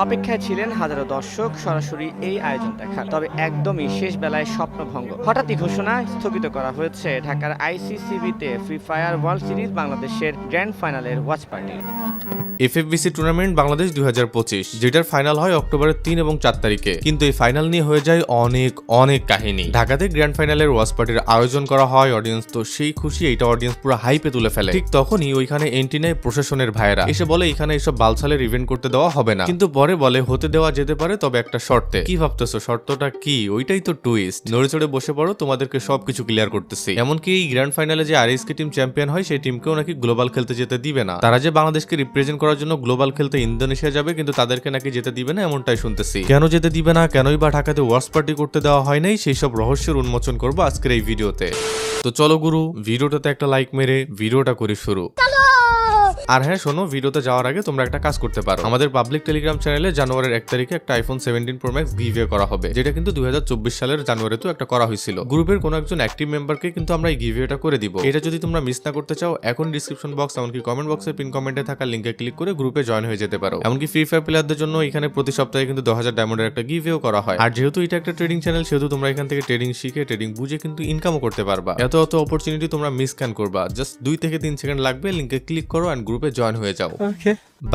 অপেক্ষায় ছিলেন হাজারো দর্শক সরাসরি এই আয়োজন দেখার। তবে একদমই শেষ বেলায় স্বপ্নভঙ্গ। হঠাৎই ঘোষণা স্থগিত করা হয়েছে ঢাকার আইসিসিবিতে ফ্রি ফায়ার ওয়ার্ল্ড সিরিজ বাংলাদেশের গ্র্যান্ড ফাইনালের watch party. FFBC tournament Bangladesh 2025, যেটার ফাইনাল হয় অক্টোবরের 3 এবং 4 তারিখে। কিন্তু এই ফাইনাল নিয়ে হয়ে যায় অনেক কাহিনী। ঢাকাতে গ্র্যান্ড ফাইনালের ওয়াচ পার্টির আয়োজন করা হয়, অডিয়েন্স তো সেই খুশি, এইটা অডিয়েন্স পুরো হাইপে তুলে ফেলে। ঠিক তখনই ওইখানে এন্ট্রি নেয় প্রশাসনের ভাইয়েরা, এসে বলে এখানে এসব বালছালের ইভেন্ট করতে দেওয়া হবে না। কিন্তু পরে বলে হতে দেওয়া যেতে পারে, তবে একটা শর্তে। কি ভাবতেছো শর্তটা কি? ওইটাই তো টুইস্ট। নড়ে চড়ে বসে পড়ো, তোমাদেরকে সবকিছু ক্লিয়ার করতেছি। এমনকি এই গ্র্যান্ড ফাইনালে যে আরএসকে টিম চ্যাম্পিয়ন হয়, সেই টিমকেও নাকি গ্লোবাল খেলতে যেতে দিবে না। তারা যে বাংলাদেশকে রিপ্রেজেন্ট করার জন্য গ্লোবাল খেলতে ইন্দোনেশিয়া যাবে, কিন্তু তাদেরকে নাকি যেতে দিবে না, এমনটাই শুনতেছি। কেন যেতে দিবে না, কেনই বা ঢাকাতে ওয়াচ পার্টি করতে দেওয়া হয় নাই, সেই সব রহস্যের উন্মোচন করবো আজকের এই ভিডিওতে। তো চলো গুরু, ভিডিওটাতে একটা লাইক মেরে ভিডিওটা করি শুরু। আর হ্যাঁ শোনো, ভিডিওতে যাওয়ার আগে তোমরা একটা কাজ করতে পারো। আমাদের পাবলিক টেলিগ্রাম চ্যানেলে জানুয়ারির 1 তারিখে একটা আইফোন 17 প্রো ম্যাক্স গিভওয়ে করা হবে, যেটা কিন্তু 2024 সালের জানুয়ারিতেও একটা করা হয়েছিল। গ্রুপের কোনো একজন অ্যাক্টিভ মেম্বারকে কিন্তু আমরা এই গিভওয়েটা করে দিব। এটা যদি তোমরা মিস না করতে চাও, এখন ডিসক্রিপশন বক্স এমনকি কমেন্ট বক্সের পিন কমেন্টে থাকা লিঙ্কে ক্লিক করে গ্রুপে জয়েন হয়ে যেতে পারো। এমনকি ফ্রি ফায়ার প্লেয়ারদের জন্য এখানে প্রতি সপ্তাহে কিন্তু 10,000 ডায়মন্ডের একটা গিভওয়ে করা হয়। আর যেহেতু এটা একটা ট্রেডিং চ্যানেল, সেহেতু তোমরা এখান থেকে ট্রেডিং শিখে, ট্রেডিং বুঝে কিন্তু ইনকামও করতে পারবা। এত অপরচুনিটি তোমরা মিস ক্যান করবা। জাস্ট 2 থেকে 3 সেকেন্ড লাগবে, লিঙ্কে ক্লিক করো এন্ড গ্রুপে জয়েন হয়ে যাও।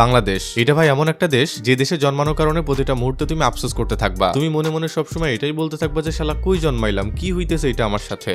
বাংলাদেশ, এটা ভাই এমন একটা দেশ, যে দেশে জন্মানোর কারণে প্রতিটা মুহূর্তে তুমি আফসোস করতে থাকবা। তুমি মনে মনে সবসময় এটাই বলতে থাকবা যে শালা কই জন্মাইলাম, কি হইতেছে এটা আমার সাথে।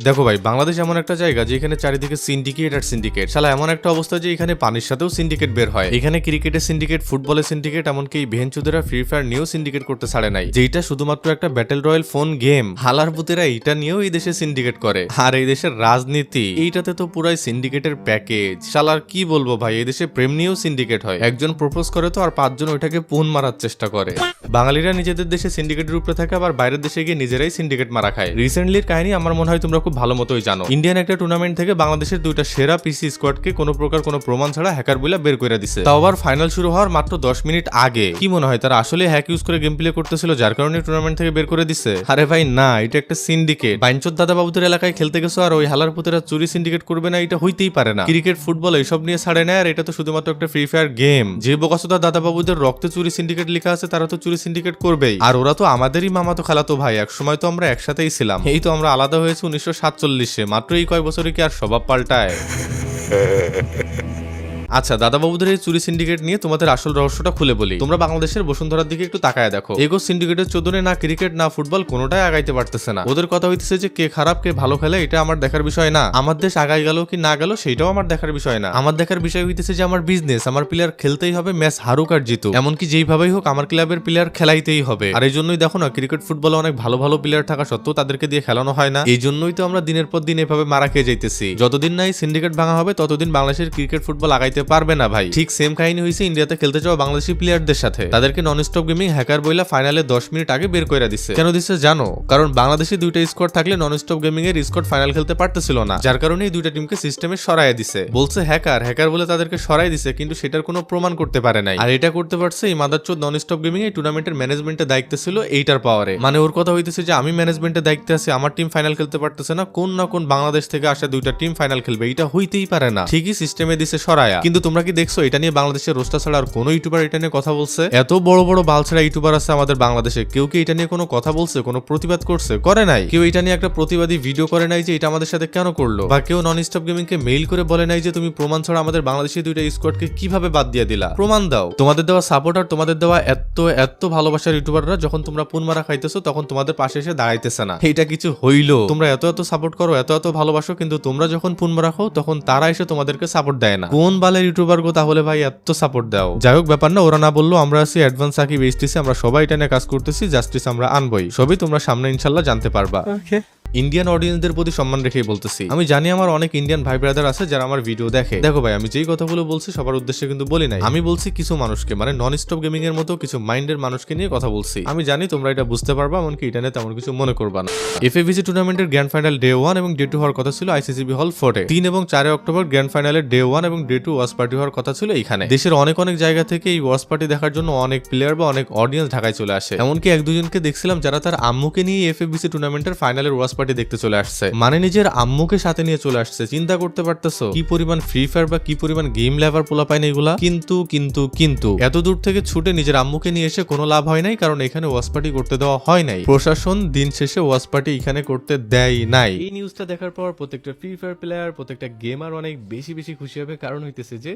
দেখো ভাই, বাংলাদেশ এমন একটা জায়গা যেখানে চারিদিকে সিন্ডিকেট আর সিন্ডিকেট। শালা এমন একটা অবস্থা যে এখানে পানির সাথেও সিন্ডিকেট বের হয়। এখানে ক্রিকেটের সিন্ডিকেট, ফুটবলের সিন্ডিকেট, এমনকি এই ভেঞ্চুদেরা ফ্রি ফায়ার নিয়েও সিন্ডিকেট করতে ছাড়ে নাই, যেটা শুধুমাত্র একটা ব্যাটেল রয়্যাল ফোন গেম। হালার পুতেরা এইটা নিয়েও এই দেশে সিন্ডিকেট করে। আর এই দেশের রাজনীতি, এইটাতে তো পুরাই সিন্ডিকেটের প্যাকেজ। শালার কি বলবো ভাই, এই দেশে প্রেম নিয়েও সিন্ডিকেট হয়। একজন প্রপোজ করে তো আর 5 জন ওইটাকে পুন মারার চেষ্টা করে। বাঙালিরা নিজেদের দেশে সিন্ডিকেটের উপরে থাকে, আবার বাইরের দেশে গিয়ে নিজেরাই সিন্ডিকেট মারা খায়। রিসেন্টলির কাহিনী আমার মনে হয় তোমরা খুব ভালো মতোই জানো। ইন্ডিয়ান একটা টুর্নামেন্ট থেকে বাংলাদেশের 2টা সেরা পিসি স্কোয়াডকে কোনো প্রকার কোনো প্রমাণ ছাড়া হ্যাকার বলে বের করে দিছে। তাও আবার ফাইনাল শুরু হওয়ার মাত্র 10 মিনিট আগে। কি মনে হয় তারা আসলে হ্যাক ইউজ করে গেম প্লে করতেছিল, যার কারণে টুর্নামেন্ট থেকে বের করে দিছে? আরে ভাই না, এটা একটা সিন্ডিকেট। বাইনচোদ দাদা বাবুদের এলাকায় খেলতে গেছো আর ওই হালার পুতেরা চুরি সিন্ডিকেট করবে না? এটা হইতেই পারে না। ক্রিকেট, ফুটবল এইসব নিয়ে ছাড়ে না, আর এটা তো শুধুমাত্র একটা ফ্রি ফায়ার গেম। যে বোকাসোদা দাদা বাবুদের রক্তে চুরি সিন্ডিকেট লেখা আছে, তারা তো চুরি সিন্ডিকেট করবেই। আর ওরা তো আমাদেরই মামাতো খালাতো ভাই, এক সময় তো আমরা একসাথেই ছিলাম। এই তো আমরা আলাদা হয়েছে 1947-এ। মাত্র এই কয় বছরে কি আর স্বভাব পাল্টায়? আচ্ছা, দাদাবাবুদের এই চুরি সিন্ডিকেট নিয়ে তোমাদের আসল রহস্যটা খুলে বলি। তোমরা বাংলাদেশের বসুন্ধরার দিকে একটু তাকায় দেখো। এগো সিন্ডিকেটের চোদনে না ক্রিকেট না ফুটবল কোনোটাই আগাইতে পারতেছে না। ওদের কথা হইতেছে যে কে খারাপ কে ভালো খেলে, এটা আমার দেখার বিষয় না। আমার দেশ আগাই গেল কি না গেল সেটাও আমার দেখার বিষয় না। আমার দেখার বিষয় হইতেছে যে আমার বিজনেস, আমার প্লেয়ার খেলতেই হবে, ম্যাচ হারুক আর জিতুক, এমনকি যেইভাবেই হোক আমার ক্লাবের প্লেয়ার খেলাইতেই হবে। আর এই জন্যই দেখো না, ক্রিকেট ফুটবলে অনেক ভালো ভালো প্লেয়ার থাকা সত্ত্বেও তাদেরকে দিয়ে খেলানো হয় না। এই জন্যই তো আমরা দিনের পর দিন এভাবে মারা খেয়ে যাইতেছি। যতদিন না এই সিন্ডিকেট ভাঙা হবে, ততদিন বাংলাদেশের ক্রিকেট ফুটবল আগাইতে পারবে না ভাই। ঠিক সেম কাহিনী হয়েছে ইন্ডিয়াতে খেলতে যাওয়া বাংলাদেশি প্লেয়ারদের সাথে। তাদেরকে নন স্টপ গেমিং হ্যাকার বইলা ফাইনালে 10 মিনিট আগে বের করে দিচ্ছে। কেন দিচ্ছে জানো? কারণ বাংলাদেশি 2টা স্কোয়াড থাকলে নন স্টপ গেমিং এর স্কোয়াড ফাইনাল খেলতে পারতেছিল না, যার কারণে এই 2টা টিমকে সিস্টেমে সরাইয়া দিছে। বলছে হ্যাকার বলে তাদেরকে সরাই দিছে, কিন্তু সেটার কোনো প্রমাণ করতে পারে নাই। আর এটা করতে পারছে এই মাদারচোদ নন স্টপ গেমিং এই টুর্নামেন্টের ম্যানেজমেন্টের দায়িত্ব ছিল এইটার পাওয়ারে। মানে ওর কথা হইতেছে যে আমি ম্যানেজমেন্টের দায়িত্বে আছি, আমার টিম ফাইনাল খেলতে পারতেছে না, কোন না কোন বাংলাদেশ থেকে আসা 2টা টিম ফাইনাল খেলবে। এটা হইতেই পারে না। ঠিকই সিস্টেমে দিছে সরায়া। কিন্তু তোমরা কি দেখছো এটা নিয়ে বাংলাদেশের রোস্টার ছাড়া আর কোনো ইউটিউবার এটা নিয়ে কথা বলছে? এত বড় বড় বালছেড়া ইউটিউবার আছে আমাদের বাংলাদেশে, কেউ কি এটা নিয়ে কোনো কথা বলছে, কোনো প্রতিবাদ করছে? করে নাই। কেউ এটা নিয়ে একটা প্রতিবাদী ভিডিও করে নাই যে এটা আমাদের সাথে কেন করলো, বা কেউ নন স্টপ গেমিং কে মেইল করে বলে নাই যে তুমি প্রমাণ ছাড়া আমাদের বাংলাদেশি 2টা স্কোয়াডকে কিভাবে বাদ দিয়ে দিলা, প্রমাণ দাও। তোমাদের দেওয়া সাপোর্ট আর তোমাদের দেওয়া এত ভালোবাসার ইউটিউবাররা যখন তোমরা পুন মারা খাইতেছো, তখন তোমাদের পাশে এসে দাঁড়াইতেছে না। এটা কিছু হইলো? তোমরা এত সাপোর্ট করো, এত ভালোবাসো, কিন্তু তোমরা যখন পুন মারা খাও তখন তারা এসে তোমাদেরকে সাপোর্ট দেয় না। কোন বালের ইউটিউবার গো তাহলে ভাই এত সাপোর্ট দাও? যাই হোক, ব্যাপার না, ওরা না বললো আমরা আছি অ্যাডভান্স সাকিব এইচটিসি, আমরা সবাই এটা নিয়ে কাজ করতেছি, জাস্টিস আমরা আনবই। সবই তোমরা সামনে ইনশাল্লাহ জানতে পারবা। ইন্ডিয়ান অডিয়েন্সদের প্রতি সম্মান রেখেই বলতেছি। আমি জানি আমার অনেক ইন্ডিয়ান ভাই ব্রাদার আছে যারা আমার ভিডিও দেখে। দেখো ভাই, আমি যেই কথাগুলো বলছি সবার উদ্দেশ্যে কিন্তু বলি নাই। আমি বলছি কিছু মানুষকে, মানে নন স্টপ গেমিং এর মতো কিছু মাইন্ডের মানুষকে নিয়ে কথা বলছি। আমি জানি তোমরা এটা বুঝতে পারবা, এমনকি এটা নিয়ে তেমন কিছু মনে করবা না। এফএফবিসি টুর্নামেন্টের গ্র্যান্ড ফাইনাল ডে 1 এবং ডে 2 হওয়ার কথা ছিল আইসিসিবি হল 4-এ। 3 এবং 4 অক্টোবর গ্র্যান্ড ফাইনালের ডে 1 এবং ডে 2 ওয়াচ পার্টি হওয়ার কথা ছিল এখানে। দেশের অনেক জায়গা থেকে এই ওয়াচ পার্টি দেখার জন্য অনেক প্লেয়ার বা অনেক অডিয়েন্স ঢাকায় চলে আসে। এমনকি 1-2 জনকে দেখছিলাম যারা তার আম্মুকে নিয়ে এফএফবিসি টুর্নামেন্টের ফাইনালের ওয়াচ পার্টি দেখতে চলে আসছে, মানে নিজের আম্মুকে সাথে নিয়ে চলে আসছে। চিন্তা করতে পারতেছো কি পরিমাণ ফ্রি ফায়ার বা কি পরিমাণ গেম লেভার পোলা পায় না এগুলা। কিন্তু এত দূর থেকে ছুটে নিজের আম্মুকে নিয়ে এসে কোনো লাভ হয় নাই, কারণ এখানে ওয়াচ পার্টি করতে দেওয়া হয় নাই। প্রশাসন দিন শেষে ওয়াচ পার্টি এখানে করতে দেয় নাই। এই নিউজটা দেখার পর প্রত্যেকটা ফ্রি ফায়ার প্লেয়ার, প্রত্যেকটা গেমার অনেক বেশি খুশি হবে, কারণ হইতেছে যে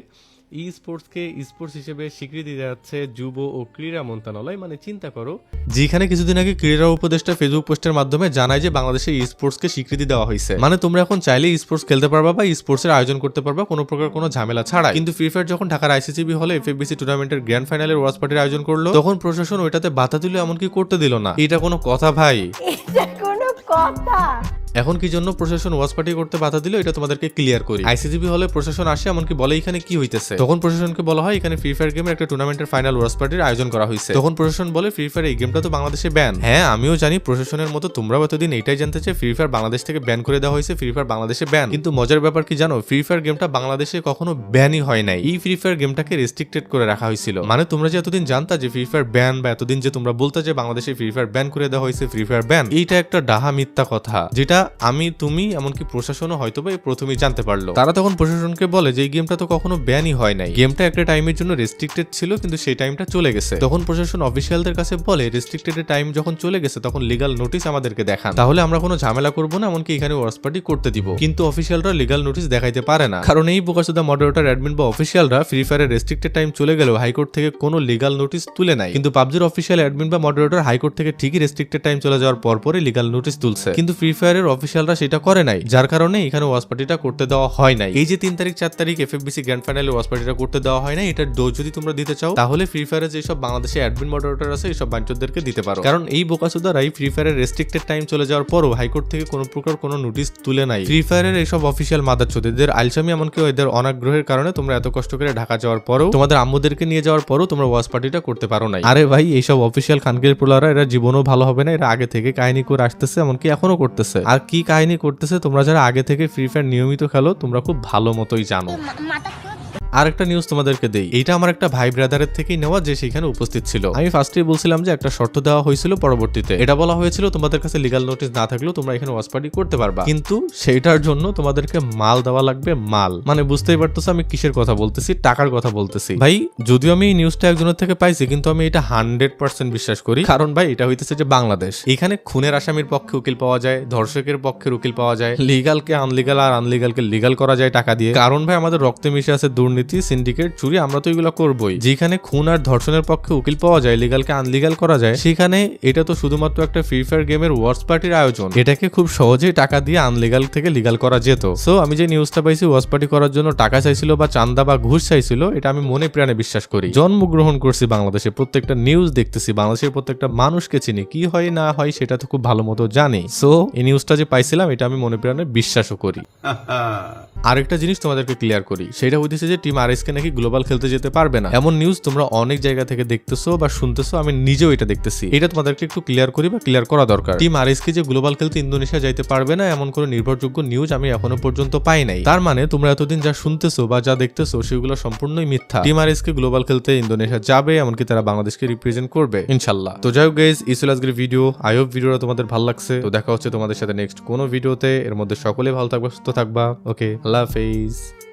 ই স্পোর্টসকে স্পোর্টস হিসেবে স্বীকৃতি দেওয়া যাচ্ছে যুব ও ক্রীড়া মন্ত্রণালয়। মানে চিন্তা করো, যেখানে কিছুদিন আগে ক্রীড়া উপদেষ্টা ফেসবুক পোস্টের মাধ্যমে জানায় যে বাংলাদেশে ই স্পোর্টসকে স্বীকৃতি দেওয়া হয়েছে, মানে তোমরা এখন চাইলে ই স্পোর্টস খেলতে পারবা বা ই স্পোর্টস এর আয়োজন করতে পারবা কোনো প্রকার কোনো ঝামেলা ছাড়া। কিন্তু ফ্রি ফায়ার যখন ঢাকার আইসিসিবি হলে এফএফবিসি টুর্নামেন্টের গ্র্যান্ড ফাইনালের ওয়াচ পার্টির আয়োজন করলো, তখন প্রশাসন ওইটাতে বাধা দিল, এমনকি করতে দিল না। এটা কোনো কথা ভাই? এটা কোনো কথা? এখন কি জন্য প্রশাসন ওয়াচ পার্টি করতে বাধা দিল এটা তোমাদেরকে ক্লিয়ার করি। আইসিসিবি হলে প্রশাসন আসে, এমনকি বলে এখানে কি হইতেছে। তখন প্রশাসনকে বলা হয় এখানে ফ্রি ফায়ার গেমের একটা টুর্নামেন্টের ফাইনাল ওয়াচ পার্টির আয়োজন করা হয়েছে। তখন প্রশাসন বলে ফ্রি ফায়ার এই গেমটা তো বাংলাদেশে ব্যান। হ্যাঁ আমিও জানি, প্রশাসনের মতো তোমরাও এতদিন এইটাই জানতে চাই ফ্রি ফায়ার বাংলাদেশ থেকে ব্যান করে দেওয়া হয়েছে, ফ্রি ফায়ার বাংলাদেশে ব্যান। কিন্তু মজার ব্যাপার কি জানো, ফ্রি ফায়ার গেমটা বাংলাদেশে কখনো ব্যানই হয় নাই। এই ফ্রি ফায়ার গেমটাকে রেস্ট্রিক্টেড করে রাখা হয়েছিল। মানে তোমরা যে এতদিন জানতা যে ফ্রি ফায়ার ব্যান, বা এতদিন যে তোমরা বলতে যে বাংলাদেশে ফ্রি ফায়ার ব্যান করে দেওয়া হয়েছে, ফ্রি ফায়ার ব্যান, এইটা একটা ডাহা মিথ্যা কথা, যেটা আমি তুমি এমনকি প্রশাসনও হয়তো বা প্রথমেই জানতে পারলো। তারা তখন প্রশাসনকে বলে যে এই গেমটা তো কখনো ব্যানই হয় নাই, গেমটা একটা টাইমের জন্য রেস্ট্রিক্টেড ছিল, কিন্তু সেই টাইমটা চলে গেছে। তখন প্রশাসন অফিসিয়ালদের কাছে বলে রেস্ট্রিক্টেড টাইম যখন চলে গেছে তখন লিগাল নোটিশ আমাদেরকে দেখান, তাহলে আমরা কোনো ঝামেলা করবো না, এমনকি এখানে ওয়াচ পার্টি করতে দিব। কিন্তু অফিসিয়ালরা লিগাল নোটিশ দেখাইতে পারে না, কারণ এই বোকাচোদা মডারেটর, অ্যাডমিন বা অফিসিয়ালরা ফ্রি ফায়ারের রেস্ট্রিক্টেড টাইম চলে গেলেও হাইকোর্ট থেকে কোনো লিগাল নোটিশ তুলে নাই। কিন্তু পাবজির অফিসিয়াল অ্যাডমিন বা মডারেটর হাইকোর্ট থেকে ঠিকই রেস্ট্রিক্টেড টাইম চলে যাওয়ার পরপরই লিগাল নোটিশ তুলছে, কিন্তু ফ্রি ফায়ারের অফিসিয়ালরা সেটা করে নাই, যার কারণে এখানে ওয়াচ পার্টিটা করতে দেওয়া হয় নাই। এই যে 3 তারিখ 4 তারিখ এফএফবিসি গ্র্যান্ড ফাইনালে ওয়াচ পার্টিটা করতে দেওয়া হয় না, এটার ডোজ যদি তোমরা দিতে চাও তাহলে ফ্রি ফায়ারের যেসব বাংলাদেশে অ্যাডমিন মডারেটর আছে এইসব বাঞ্চদেরকে দিতে পারো, কারণ এই বোকাচোদারাই ফ্রি ফায়ারের রেস্ট্রিক্টেড টাইম চলে যাওয়ার পরও হাইকোর্ট থেকে কোনো প্রকার কোনো নোটিশ তুলে নাই। ফ্রি ফায়ারের এইসব অফিসিয়াল মাদারচোদেদের আলসামি, এমনকি এদের অনাগ্রহের কারণে তোমরা এত কষ্ট করে ঢাকা যাওয়ার পরও, তোমাদের আম্মুদেরকে নিয়ে যাওয়ার পরও তোমরা ওয়াচ পার্টিটা করতে পারো নাই। আরে ভাই, এইসব অফিসিয়াল খানগির পোলারা এরা জীবনও ভালো হবে না, এরা আগে থেকে কাহিনী করে আসতেছে, এমনকি এখনো করতেছে। আর কি কাহিনী করতেছে তোমরা যারা আগে থেকে ফ্রি ফায়ার নিয়মিত খেলো তোমরা খুব ভালো মতোই জানো। আর একটা নিউজ তোমাদেরকে দেই, এইটা আমার একটা ভাই ব্রাদারের থেকেই নেওয়া, যে সেখানে উপস্থিত ছিল। আমি ফার্স্টেই বলছিলাম যে একটা শর্ত দেওয়া হয়েছিল, পরবর্তীতে এটা বলা হয়েছিল তোমাদের কাছে লিগাল নোটিশ না থাকলেও তোমরা এখানে ওয়াচ পার্টি করতে পারবা, কিন্তু সেইটার জন্য তোমাদেরকে মাল দেওয়া লাগবে, মাল। মানে বুঝতেই পারতেছো আমি কিসের কথা বলতেছি, টাকার কথা বলতেছি। ভাই যদিও আমি এই নিউজটা একজনের থেকে পাইছি, কিন্তু আমি এটা 100% বিশ্বাস করি, কারণ ভাই এটা হইতেছে যে বাংলাদেশ, এখানে খুনের আসামির পক্ষে উকিল পাওয়া যায়, ধর্ষকের পক্ষের উকিল পাওয়া যায়, লিগালকে আনলিগাল আর আনলিগালকে লিগাল করা যায় টাকা দিয়ে, কারণ ভাই আমাদের রক্তে মিশে আছে দুর্নীতি, সিন্ডিকেট, চুরি, আমরা তো এগুলো করবোই। যেখানে খুন আর ধর্ষণের পক্ষে উকিল পাওয়া যায়, লিগালকে আনলিগাল করা যায়, সেখানে এটা তো শুধুমাত্র একটা ফ্রি ফায়ার গেমের ওয়াচ পার্টির আয়োজন, এটাকে খুব সহজেই টাকা দিয়ে আনলিগাল থেকে লিগাল করা যেত। সো আমি যে নিউজটা পাইছি ওয়াচ পার্টি করার জন্য টাকা চাইছিল বা চান্দা বা ঘুষ চাইছিল, এটা আমি মনে প্রাণে বিশ্বাস করি। জন্মগ্রহণ করছি বাংলাদেশে, প্রত্যেকটা নিউজ দেখতেছি, বাংলাদেশের প্রত্যেকটা মানুষকে চিনি, কি হয় না হয় সেটা তো খুব ভালো মতো জানি। সো এই নিউজটা যে পাইছিলাম এটা আমি মনে প্রাণে বিশ্বাসও করি। আরেকটা জিনিস তোমাদেরকে ক্লিয়ার করি, সেটা হইতেছে যে টিম আরএসকে নাকি গ্লোবাল খেলতে যেতে পারবে না, এমন নিউজ তোমরা অনেক জায়গা থেকে দেখতেছো বা শুনতেছো, আমি নিজেও এটা দেখতেছি। এটা তোমাদেরকে একটু ক্লিয়ার করি বা ক্লিয়ার করা দরকার। টিম আরএসকে যে গ্লোবাল খেলতে ইন্দোনেশিয়া যাইতে পারবে না এমন কোনো নির্ভরযোগ্য নিউজ আমি এখনো পর্যন্ত পাই নাই। তার মানে তোমরা এতদিন যা শুনতেছো বা যা দেখতেছো সেগুলো সম্পূর্ণই মিথ্যা। টিম আরএসকে গ্লোবাল খেলতে ইন্দোনেশিয়া যাবে, এমনকি তারা বাংলাদেশকে রিপ্রেজেন্ট করবে ইনশাআল্লাহ। তো যাই হোক গাইস, এই ছিল আজকের ভিডিও। আই হোপ ভিডিওটা তোমাদের ভালো লাগছে। তো দেখা হচ্ছে তোমাদের সাথে নেক্সট কোনো ভিডিওতে। এর মধ্যে সকলে ভালো থাকবা, সুস্থ থাকবা। ওকে, আল্লাহ হাফেজ।